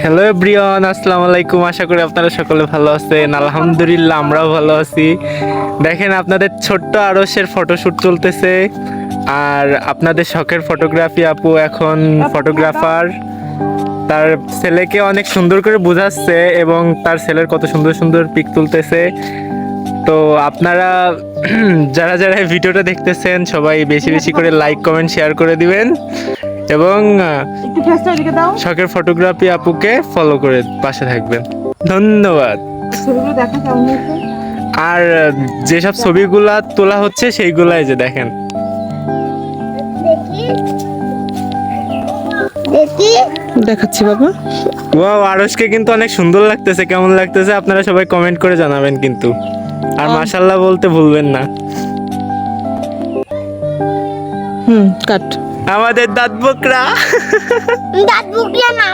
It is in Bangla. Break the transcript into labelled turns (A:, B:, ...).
A: হ্যালো এভরিওয়ান, আসসালামু আলাইকুম। আশা করি আপনারা সকলে ভালো আছেন। আলহামদুলিল্লাহ আমরাও ভালো আছি। দেখেন আপনাদের ছোট্ট আরশের ফটোশুট চলতেছে, আর আপনাদের শখের ফটোগ্রাফি আপু এখন ফটোগ্রাফার। তার ছেলেকে অনেক সুন্দর করে বোঝাচ্ছে এবং তার ছেলের কত সুন্দর সুন্দর পিক তুলতেছে। তো আপনারা যারা যারা এই ভিডিওটা দেখতেছেন সবাই বেশি বেশি করে লাইক কমেন্ট শেয়ার করে দিবেন এবং
B: একটু ফেসটা এদিকে দাও।
A: শখের ফটোগ্রাফি আপুকে ফলো করে পাশে থাকবেন। ধন্যবাদ।
B: ছবিগুলো দেখা কেমন হয়েছে?
A: আর যেসব ছবিগুলা তোলা হচ্ছে সেইগুলাই যে দেখেন।
B: দেখাচ্ছি বাবা।
A: ওয়াও, আরশকে কিন্তু অনেক সুন্দর লাগতেছে। কেমন লাগতেছে আপনারা সবাই কমেন্ট করে জানাবেন কিন্তু, আর মাশাআল্লাহ বলতে ভুলবেন না।
B: কাট।
A: আমাদের দাঁত বকরা
C: দাঁত বুকলে না